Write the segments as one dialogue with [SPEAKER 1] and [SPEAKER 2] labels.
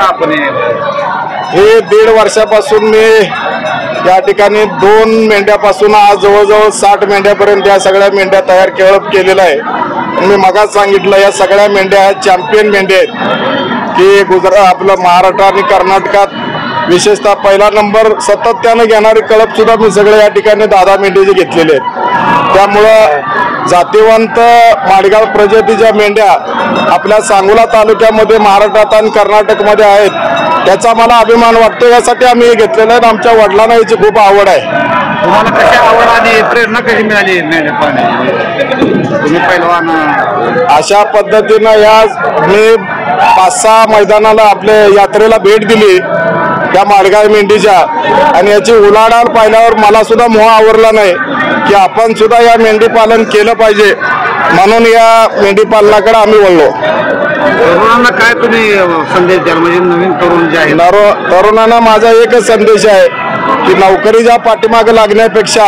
[SPEAKER 1] करता आपण
[SPEAKER 2] हे 1.5 वर्षापासून मी या ठिकाणी 2 मेंढ्यापासून आज जवळजवळ 60 मेंढ्यापर्यंत या सगळ्या मेंढ्या तयार केलेल्या आहे। मी मगाच सांगितलं या सगळ्या मेंढ्या चॅम्पियन मेंढ्या आहेत की गुजरात आपलं महाराष्ट्र आणि कर्नाटकात विशेषतः पहिला नंबर सातत्याने घेणारी कळप सुद्धा मी सगळे या ठिकाणी दादा मेंढीचे घेतलेले आहेत। त्यामुळं जातीवंत माडगाव प्रजातीच्या मेंढ्या आपल्या सांगोला तालुक्यामध्ये महाराष्ट्रात आणि कर्नाटकमध्ये आहेत, त्याचा मला अभिमान वाटतो। यासाठी आम्ही हे घेतलेलं आहे। आमच्या वडिलांना याची खूप आवड आहे।
[SPEAKER 1] तुम्हाला कशी आवड आणि प्रेरणा कशी मिळाली मेंढ्या पाळण्याची? तुम्ही पहिलवान
[SPEAKER 2] अशा पद्धतीनं या मी 5-6 मैदानाला आपल्या यात्रेला भेट दिली त्या माडगाव मेंढीच्या, आणि याची उलाढाल पाहिल्यावर मला सुद्धा मोह आवरला नाही की आपण सुद्धा या मेंढी पालन केलं पाहिजे, म्हणून या मेंढी पालनाकडे आम्ही वळलो।
[SPEAKER 1] तरुणांना काय तुम्ही संदेश द्याल? म्हणजे नवीन तरुण जे आहे
[SPEAKER 2] तरुणांना माझा एकच संदेश आहे की नोकरीच्या पाठीमागे लागण्यापेक्षा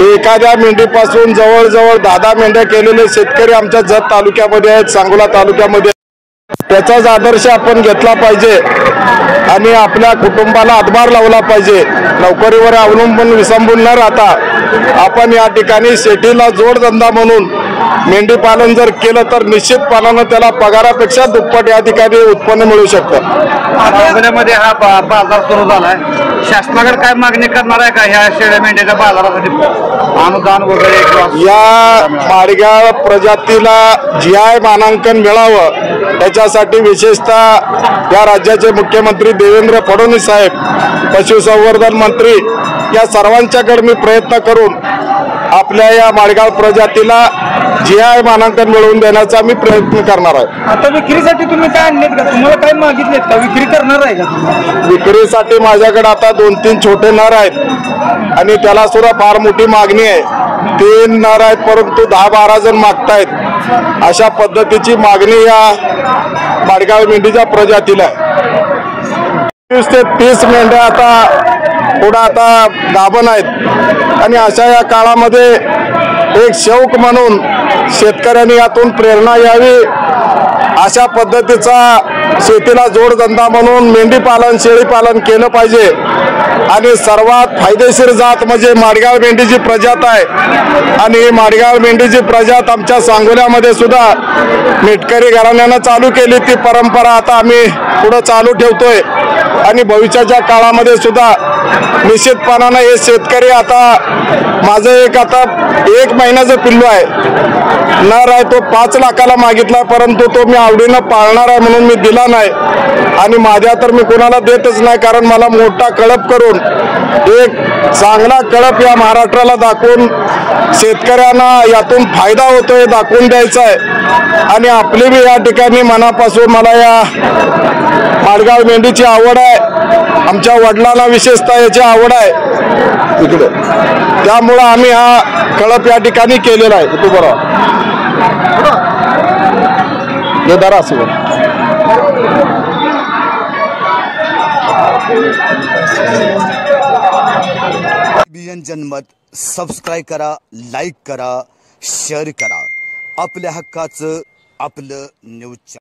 [SPEAKER 2] एखाद्या मेंढीपासून जवळजवळ 10 मेंढ्या केलेले शेतकरी आमच्या जत तालुक्यामध्ये आहेत, सांगोला तालुक्यामध्ये, त्याचाच आदर्श आपण घेतला पाहिजे आणि आपल्या कुटुंबाला हातभार लावला पाहिजे। नोकरीवर अवलंबून विसंबून न राहता आपण या ठिकाणी शेतीला जोडधंदा म्हणून मेंढी पालन जर केलं तर निश्चितपणानं त्याला पगारापेक्षा दुप्पट या ठिकाणी उत्पन्न मिळू शकतं।
[SPEAKER 1] सांगोल्यामध्ये हा बाजार सुरू झालाय, शासनाकडे काय मागणी करणार आहे का ह्या शेळ्या मेंढ्याच्या बाजारासाठी अनुदान वगैरे?
[SPEAKER 2] या माडगाव प्रजातीला GI मानांकन मिळावं याच्यासाठी विशेषतः या राज्याचे मुख्यमंत्री देवेंद्र फडणवीस साहेब, पशुसंवर्धन मंत्री या सर्वांच्याकडे मी प्रयत्न करून आपल्या या माडगाव प्रजातीला GI मानांकन मिळवून देण्याचा मी प्रयत्न करणार आहे।
[SPEAKER 1] आता विक्रीसाठी तुम्ही काय आणलेत का? तुम्हाला काय मागितलेत का? विक्री करणार आहे का?
[SPEAKER 2] विक्रीसाठी माझ्याकडे आता 2-3 छोटे नर आहेत आणि त्याला सुद्धा फार मोठी मागणी आहे। 3 नर आहेत परंतु 10-12 जण मागतायत। अशा पद्धतीची मागणी या माडगाव मेंढीच्या प्रजातीला आहे। 20 ते 30 मेंढ्या आता गाभण आहेत आणि अशा या काळामध्ये एक शौक म्हणून शेतकऱ्यांनी यातून प्रेरणा यावी, अशा पद्धतीचा शेतीला जोडधंदा म्हणून मेंढी पालन शेळी पालन केलं पाहिजे। आणि सर्वात फायदेशीर जात म्हणजे माडगाव मेंढीची प्रजात आहे आणि ही माडगाव मेंढीची प्रजात आमच्या सांगोल्यामध्ये सुद्धा मेटकरी घराण्यानं चालू केली। ती परंपरा आता आम्ही पुढे चालू ठेवतोय आणि भविष्याच्या काळामध्ये सुद्धा निश्चितपणानं हे शेतकरी आता माझं आता 1 महिन्याचं पिल्लू आहे, नर आहे, तो 5 लाखाला मागितला परंतु तो मी आवडीनं पाळणार आहे म्हणून मी दिला नाही आणि माझ्या तर मी कोणाला देतच नाही, कारण मला मोठा कळप करून एक चांगला कळप या महाराष्ट्राला दाखवून शेतकऱ्यांना यातून फायदा होतोय दाखवून द्यायचा आहे। आणि आपली बी या ठिकाणी मनापासून मला या माडगाव मेंढीची आवड आहे, आमच्या वडिलांना विशेषतः याची आवड आहे इकडे, त्यामुळं आम्ही हा कळप या ठिकाणी केलेला आहे। तू बरोबर हे दरा असं
[SPEAKER 3] जनमत सबस्क्राईब करा, लाईक करा, शेअर करा। आपल्या हक्काचं आपलं न्यूज।